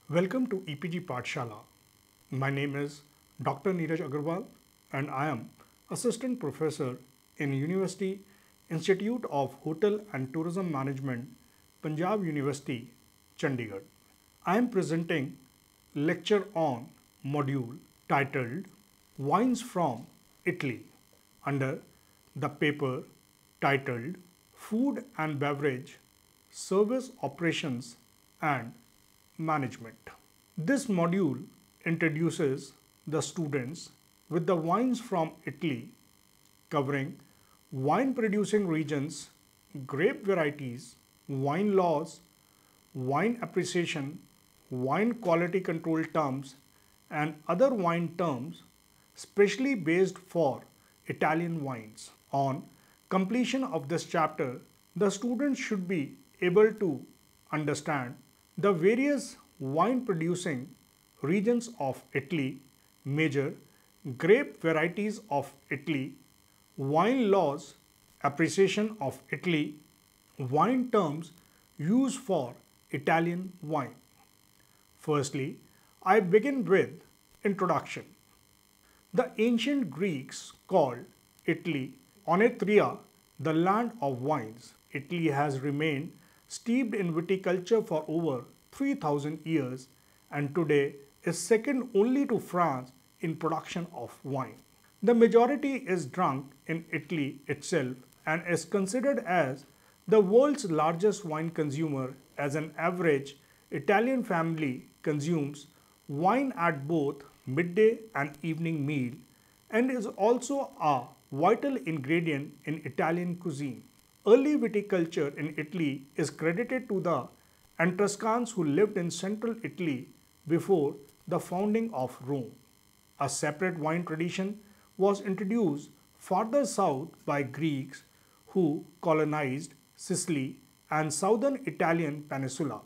Welcome to EPG Pathshala. My name is Dr. Neeraj Agarwal and I am Assistant Professor in University Institute of Hotel and Tourism Management, Punjab University, Chandigarh. I am presenting lecture on module titled Wines from Italy under the paper titled Food and Beverage, Service Operations and Management. This module introduces the students with the wines from Italy, covering wine producing regions, grape varieties, wine laws, wine appreciation, wine quality control terms, and other wine terms specially based for Italian wines. On completion of this chapter, the students should be able to understand the various wine producing regions of Italy, major grape varieties of Italy, wine laws, appreciation of Italy, wine terms used for Italian wine. Firstly, I begin with introduction. The ancient Greeks called Italy Onetria, the land of wines. Italy has remained steeped in viticulture for over 3000 years and today is second only to France in production of wine. The majority is drunk in Italy itself and is considered as the world's largest wine consumer. As an average, Italian family consumes wine at both midday and evening meal and is also a vital ingredient in Italian cuisine. Early viticulture in Italy is credited to the Etruscans who lived in central Italy before the founding of Rome. A separate wine tradition was introduced farther south by Greeks who colonized Sicily and southern Italian peninsula.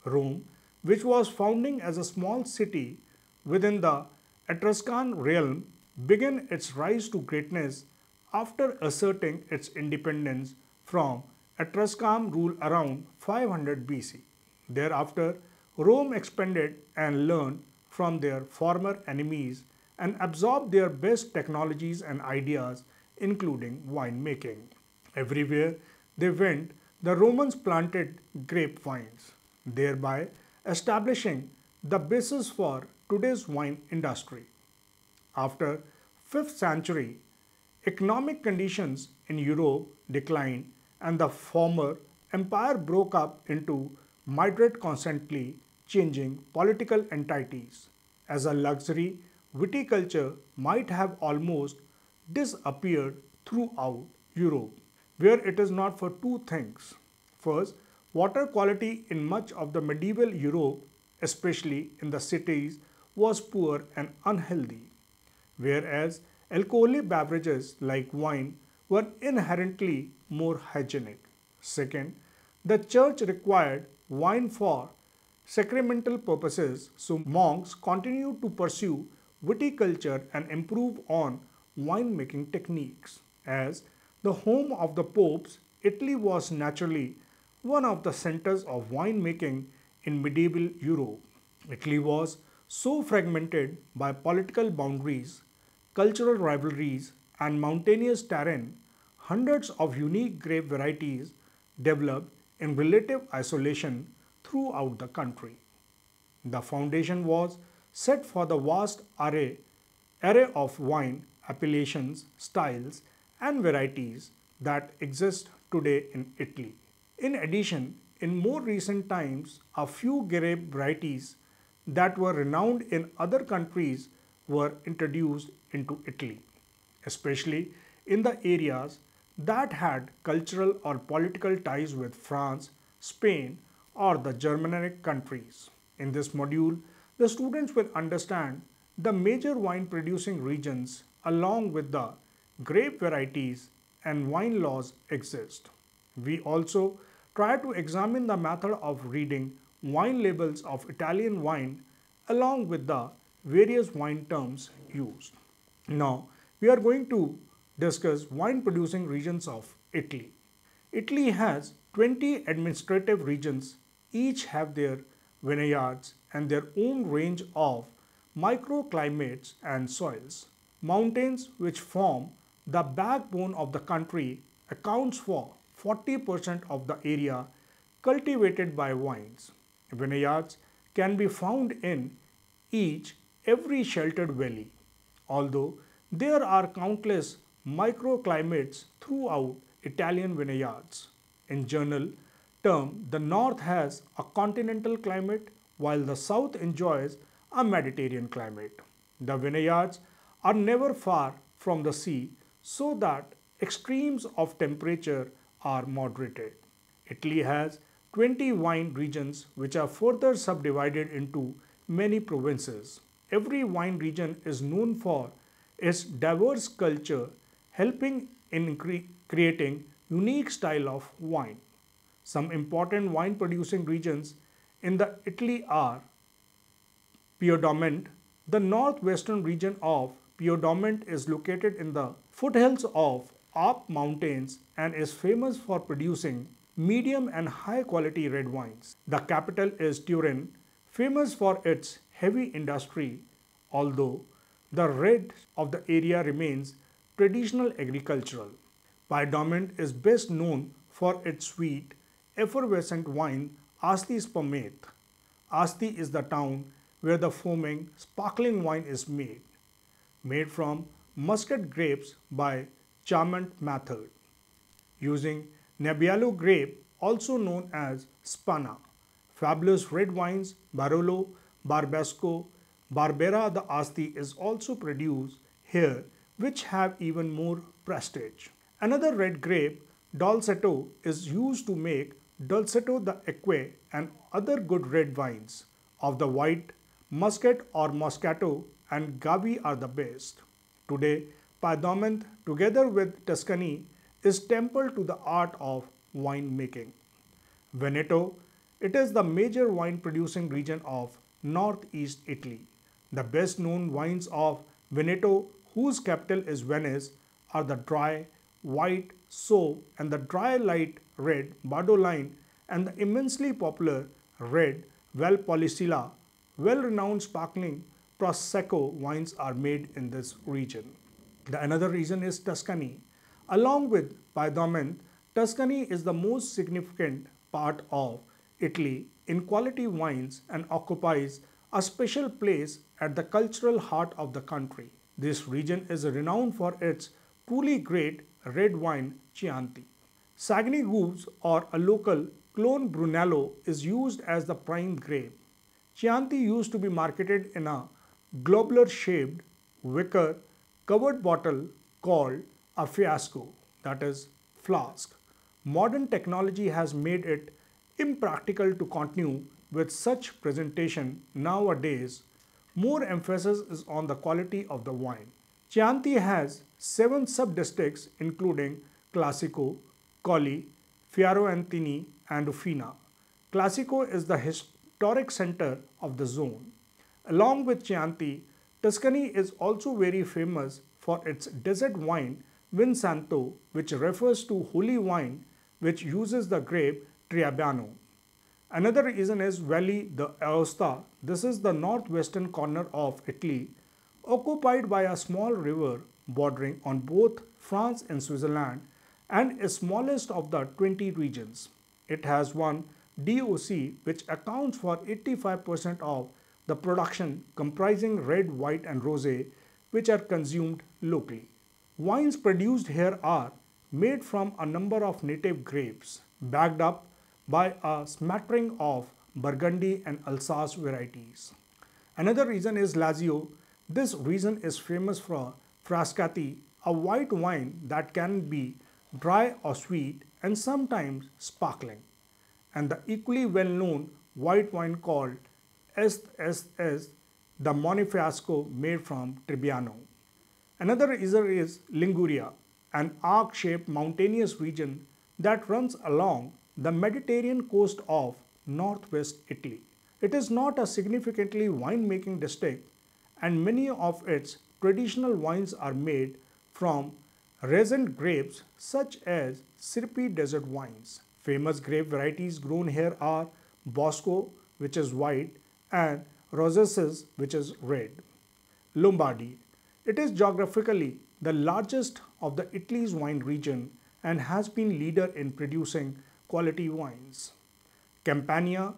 Rome, which was founding as a small city within the Etruscan realm, began its rise to greatness after asserting its independence from Etruscan rule around 500 BC. Thereafter, Rome expanded and learned from their former enemies and absorbed their best technologies and ideas, including winemaking. Everywhere they went, the Romans planted grapevines, thereby establishing the basis for today's wine industry. After 5th century, economic conditions in Europe declined and the former empire broke up into myriad constantly changing political entities. As a luxury, viticulture might have almost disappeared throughout Europe, where it is not for two things. First, water quality in much of the medieval Europe, especially in the cities, was poor and unhealthy, whereas alcoholic beverages like wine were inherently more hygienic. Second, the church required wine for sacramental purposes, so monks continued to pursue viticulture and improve on winemaking techniques. As the home of the popes, Italy was naturally one of the centers of winemaking in medieval Europe. Italy was so fragmented by political boundaries, cultural rivalries, and mountainous terrain, hundreds of unique grape varieties developed in relative isolation throughout the country. The foundation was set for the vast array of wine appellations, styles, and varieties that exist today in Italy. In addition, in more recent times, a few grape varieties that were renowned in other countries were introduced into Italy, especially in the areas that had cultural or political ties with France, Spain, or the Germanic countries. In this module, the students will understand the major wine producing regions along with the grape varieties and wine laws exist. We also try to examine the method of reading wine labels of Italian wine along with the various wine terms used. Now, we are going to discuss wine producing regions of Italy. Italy has 20 administrative regions, each have their vineyards and their own range of microclimates and soils. Mountains, which form the backbone of the country, accounts for 40% of the area cultivated by vines. Vineyards can be found in each every sheltered valley, although there are countless microclimates throughout Italian vineyards. In general term, the north has a continental climate while the south enjoys a Mediterranean climate. The vineyards are never far from the sea so that extremes of temperature are moderated. Italy has 20 wine regions which are further subdivided into many provinces. Every wine region is known for its diverse culture, helping in creating unique style of wine. Some important wine producing regions in the Italy are Piedmont. The northwestern region of Piedmont is located in the foothills of Alp Mountains and is famous for producing medium and high quality red wines. The capital is Turin, famous for its heavy industry, although the red of the area remains traditional agricultural. Piedmont is best known for its sweet, effervescent wine Asti Spumante. Asti is the town where the foaming, sparkling wine is made from muscat grapes by Charmant method, using Nebbiolo grape, also known as Spana. Fabulous red wines, Barolo, Barbasco, Barbera the Asti is also produced here, which have even more prestige. Another red grape, Dolcetto, is used to make Dolcetto the Eque and other good red wines. Of the white, Muscat or Moscato and Gavi are the best. Today, Piedmont, together with Tuscany, is temple to the art of wine making. Veneto, it is the major wine producing region of northeast Italy. The best known wines of Veneto, whose capital is Venice, are the dry, white, Sauv and the dry light red Bardolin and the immensely popular red Valpolicella. Well-renowned sparkling Prosecco wines are made in this region. The another region is Tuscany. Along with Piedmont, Tuscany is the most significant part of Italy in quality wines and occupies a special place at the cultural heart of the country. This region is renowned for its truly great red wine Chianti. Saguenay Goose or a local clone Brunello is used as the prime grape. Chianti used to be marketed in a globular shaped wicker covered bottle called a fiasco, that is flask. Modern technology has made it impractical to continue with such presentation nowadays. More emphasis is on the quality of the wine. Chianti has 7 sub-districts including Classico, Colli, Fiorentini and Rufina. Classico is the historic center of the zone. Along with Chianti, Tuscany is also very famous for its desert wine Vinsanto, which refers to holy wine which uses the grape Trebbiano. Another reason is Valle d'Aosta. This is the northwestern corner of Italy, occupied by a small river bordering on both France and Switzerland and is smallest of the 20 regions. It has one DOC which accounts for 85% of the production comprising red, white and rosé which are consumed locally. Wines produced here are made from a number of native grapes, backed up by a smattering of Burgundy and Alsace varieties. Another reason is Lazio. This region is famous for Frascati, a white wine that can be dry or sweet and sometimes sparkling, and the equally well-known white wine called SSS, the Monefiasco made from Trebbiano. Another reason is Liguria, an arc-shaped mountainous region that runs along the Mediterranean coast of northwest Italy. It is not a significantly wine-making district, and many of its traditional wines are made from resined grapes such as syrupy desert wines. Famous grape varieties grown here are Bosco, which is white, and rosaceous, which is red. Lombardy. It is geographically the largest of the Italy's wine region and has been leader in producing quality wines. Campania.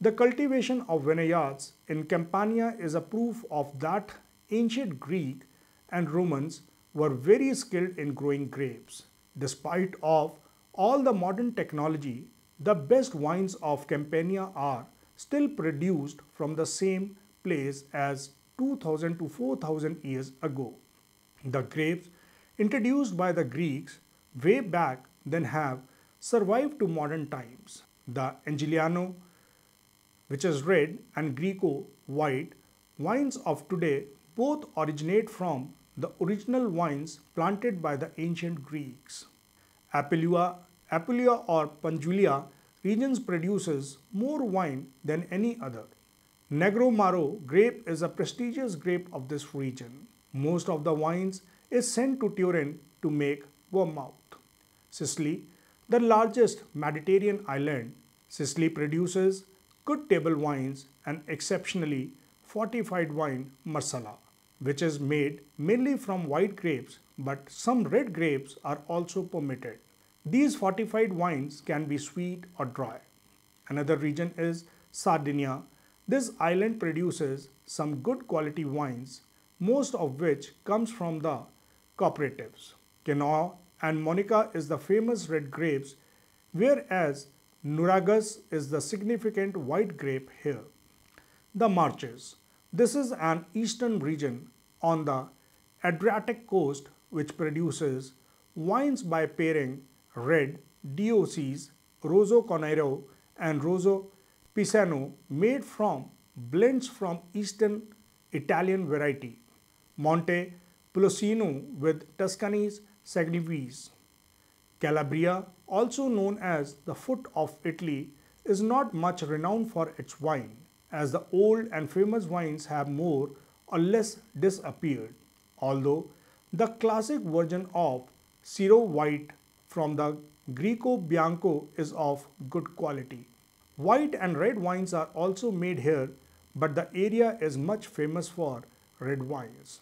The cultivation of vineyards in Campania is a proof of that ancient Greek and Romans were very skilled in growing grapes. Despite of all the modern technology, the best wines of Campania are still produced from the same place as 2000 to 4000 years ago. The grapes introduced by the Greeks way back then have survived to modern times. The Angeliano, which is red, and Greco, white, wines of today both originate from the original wines planted by the ancient Greeks. Apulia or Panjulia regions produces more wine than any other. Negro Maro grape is a prestigious grape of this region. Most of the wines is sent to Turin to make vermouth. Sicily, the largest Mediterranean island, Sicily produces good table wines and exceptionally fortified wine Marsala, which is made mainly from white grapes, but some red grapes are also permitted. These fortified wines can be sweet or dry. Another region is Sardinia. This island produces some good quality wines, most of which comes from the cooperatives. Quinoa and Monica is the famous red grapes, whereas Nuragus is the significant white grape here. The Marches. This is an eastern region on the Adriatic coast which produces wines by pairing red DOCs, Rosso Conero and Rosso Pisano made from blends from eastern Italian variety. Monte Pulcino with Tuscany's Sangiovese. Calabria, also known as the foot of Italy, is not much renowned for its wine, as the old and famous wines have more or less disappeared, although the classic version of Siro White from the Greco Bianco is of good quality. White and red wines are also made here, but the area is much famous for red wines.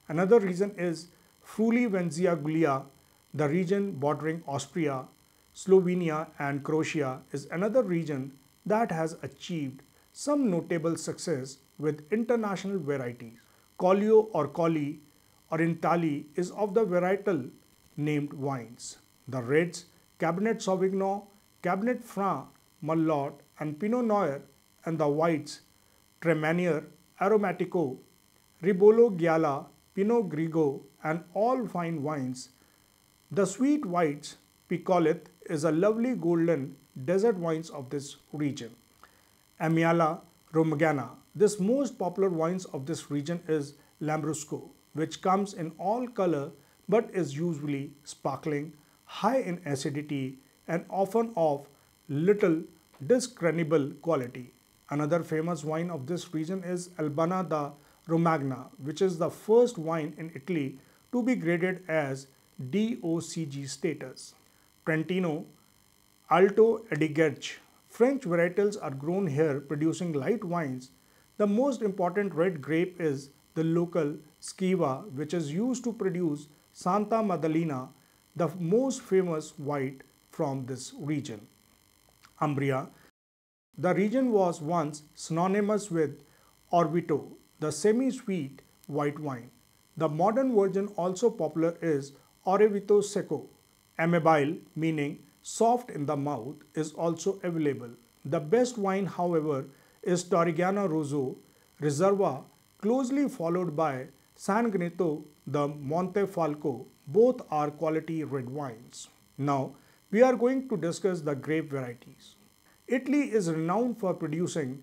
Another reason is Friuli-Venezia Giulia, the region bordering Austria, Slovenia and Croatia is another region that has achieved some notable success with international varieties. Collio or Colli Orientali is of the varietal named wines. The reds, Cabernet Sauvignon, Cabernet Franc, Merlot and Pinot Noir, and the whites, Tremanier, Aromatico, Ribolo Gialla, Pinot Grigio and all fine wines. The sweet whites, Picolith, is a lovely golden desert wines of this region. Amiala Romagna. This most popular wines of this region is Lambrusco, which comes in all color but is usually sparkling, high in acidity and often of little discernible quality. Another famous wine of this region is Albana da Romagna, which is the first wine in Italy to be graded as DOCG status. Trentino, Alto Adige. French varietals are grown here producing light wines. The most important red grape is the local Schiva, which is used to produce Santa Maddalena, the most famous white from this region. Umbria. The region was once synonymous with Orvieto, the semi-sweet white wine. The modern version also popular is Orvieto Secco. Amabile, meaning soft in the mouth, is also available. The best wine, however, is Torrigiano Rosso Reserva, closely followed by Sangneto the Montefalco. Both are quality red wines. Now, we are going to discuss the grape varieties. Italy is renowned for producing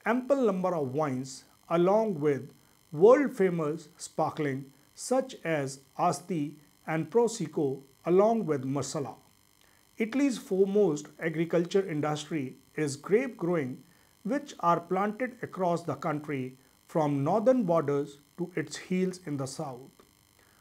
ample number of wines along with world-famous sparkling such as Asti and Prosecco along with Marsala. Italy's foremost agriculture industry is grape growing, which are planted across the country from northern borders to its hills in the south.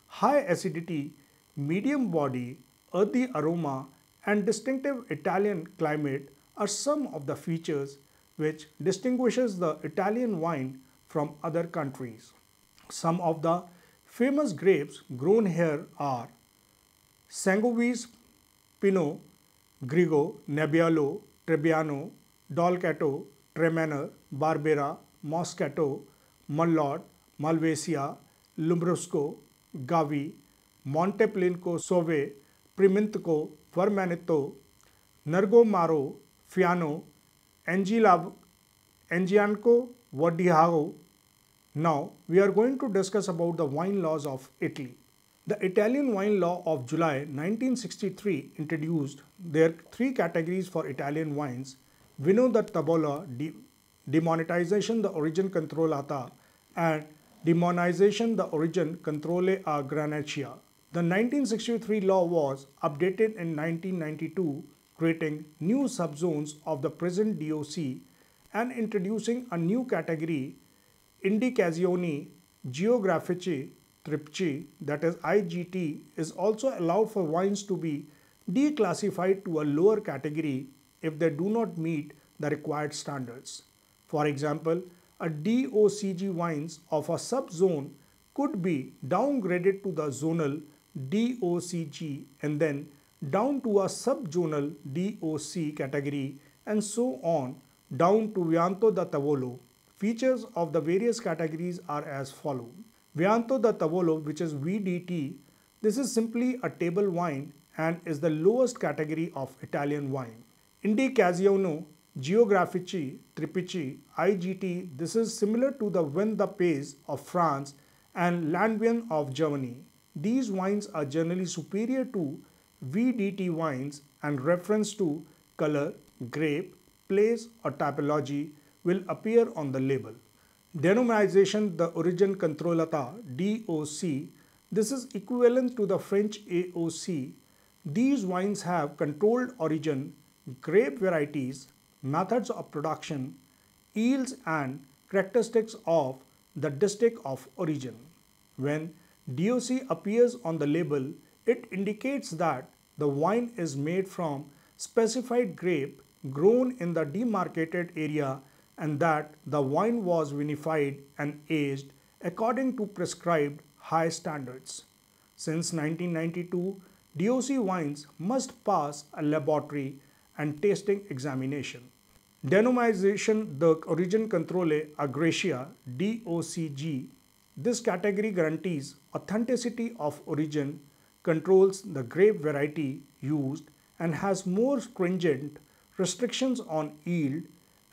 High acidity, medium body, earthy aroma and distinctive Italian climate are some of the features which distinguishes the Italian wine from other countries. Some of the famous grapes grown here are Sangiovese, Pinot Grigio, Nebbiolo, Trebbiano, Dolcetto, Tremana, Barbera, Moscato, Merlot, Malvasia, Lambrusco, Gavi, Montepulciano, Sauve, Primitico, Vermenito, Nergomaro, Fiano, Angianco, Verdiago. Now we are going to discuss about the wine laws of Italy. The Italian wine law of July 1963 introduced their three categories for Italian wines: Vino da Tavola, demonetization the origin controllata, and demonization the origin controle a granaccia. The 1963 law was updated in 1992, creating new subzones of the present DOC and introducing a new category, Indicazioni Geografiche Tripchi, that is IGT, is also allowed for wines to be declassified to a lower category if they do not meet the required standards. For example, a DOCG wines of a subzone could be downgraded to the zonal DOCG and then down to a subzonal DOC category and so on down to Vianto da Tavolo. Features of the various categories are as follow. Vianto da Tavolo, which is VDT, this is simply a table wine and is the lowest category of Italian wine. Indicazione Geografiche Trippici IGT, this is similar to the Vin de Pays of France and Landwein of Germany. These wines are generally superior to VDT wines, and reference to color, grape, place or typology will appear on the label. Denomination the origin controllata DOC, this is equivalent to the French AOC. These wines have controlled origin, grape varieties, methods of production, yields and characteristics of the district of origin. When DOC appears on the label, it indicates that the wine is made from specified grape grown in the demarcated area and that the wine was vinified and aged according to prescribed high standards. Since 1992, DOC wines must pass a laboratory and tasting examination. Denomination the origin controle a Grazia DOCG. This category guarantees authenticity of origin, controls the grape variety used, and has more stringent restrictions on yield,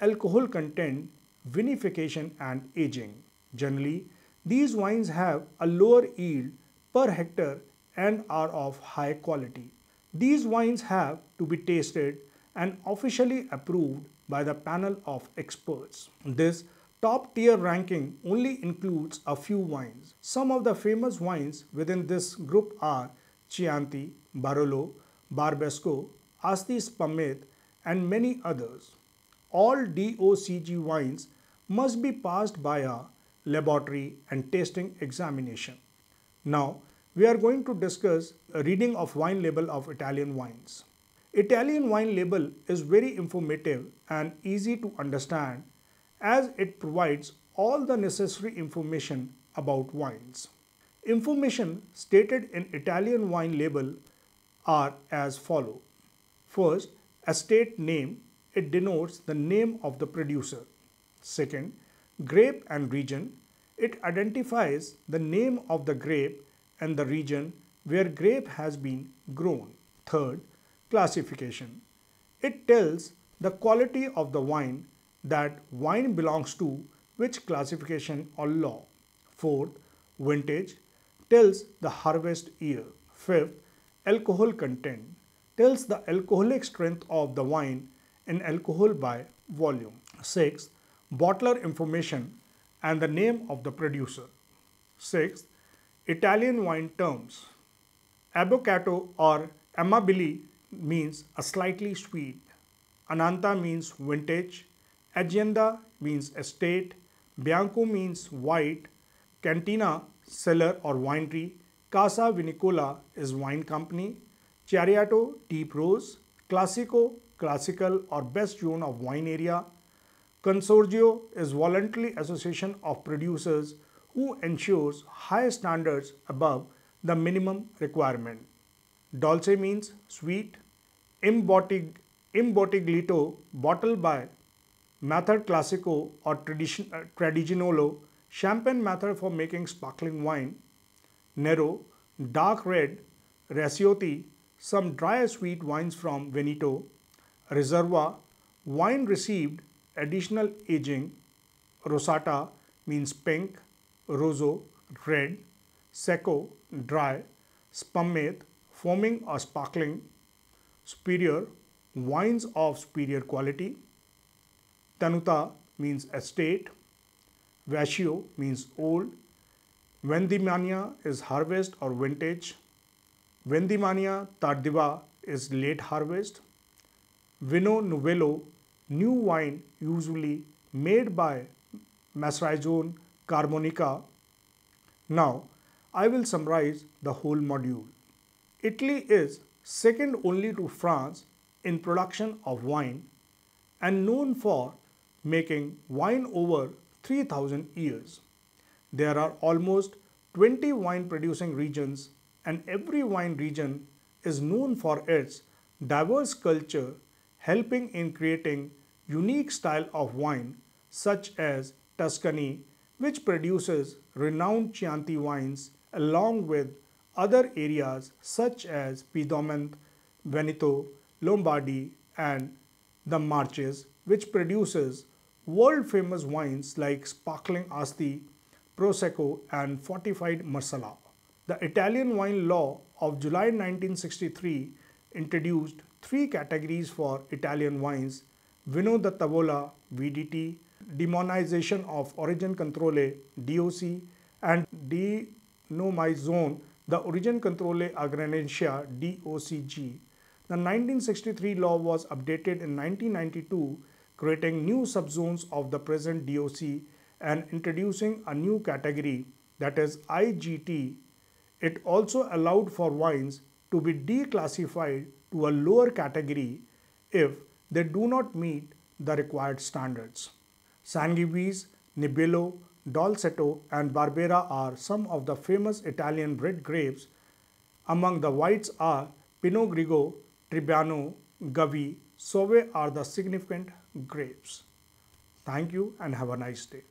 alcohol content, vinification, and aging. Generally, these wines have a lower yield per hectare and are of high quality. These wines have to be tasted and officially approved by the panel of experts. This top tier ranking only includes a few wines. Some of the famous wines within this group are Chianti, Barolo, Barbesco, Asti Spumante, and many others. All DOCG wines must be passed by a laboratory and tasting examination. Now, we are going to discuss a reading of wine label of Italian wines. Italian wine label is very informative and easy to understand as it provides all the necessary information about wines. Information stated in Italian wine label are as follow. First, estate name, it denotes the name of the producer. Second, grape and region, it identifies the name of the grape and the region where grape has been grown. Third, classification, it tells the quality of the wine, that wine belongs to which classification or law. Fourth, vintage, tells the harvest year. Fifth, alcohol content, tells the alcoholic strength of the wine in alcohol by volume. Sixth, bottler information and the name of the producer. Sixth, Italian wine terms. Avocado or amabile means a slightly sweet. Ananta means vintage. Agenda means estate. Bianco means white. Cantina, cellar or winery. Casa Vinicola is wine company. Chiariato, deep rose. Classico, classical or best zone of wine area. Consorgio is voluntary association of producers who ensures high standards above the minimum requirement. Dolce means sweet. Imbottiglito, bottled by Method Classico or Tradiginolo, champagne method for making sparkling wine. Nero, dark red. Raciotti, some dry sweet wines from Veneto. Reserva, wine received additional aging. Rosata means pink. Rosso, red. Secco, dry. Spumate, foaming or sparkling. Superior, wines of superior quality. Tenuta means estate. Vecchio means old. Vendimania is harvest or vintage. Vendimania tardiva is late harvest. Vino Novello, new wine usually made by Macerazione Carbonica. Now, I will summarize the whole module. Italy is second only to France in production of wine and known for making wine over 3000 years. There are almost 20 wine producing regions, and every wine region is known for its diverse culture, helping in creating unique style of wine such as Tuscany, which produces renowned Chianti wines, along with other areas such as Piedmont, Veneto, Lombardy, and the Marches, which produces world famous wines like sparkling Asti, Prosecco, and fortified Marsala. The Italian wine law of July 1963 introduced three categories for Italian wines: Vino da Tavola (VDT), demonization of origin controle (DOC), and denomination the origin controle agranencia (DOCG). The 1963 law was updated in 1992, creating new subzones of the present DOC and introducing a new category, that is IGT. It also allowed for wines to be declassified to a lower category if they do not meet the required standards. Sangiovese, Nebbiolo, Dolcetto, and Barbera are some of the famous Italian red grapes. Among the whites are Pinot Grigio, Trebbiano, Gavi, Sauve are the significant grapes. Thank you and have a nice day.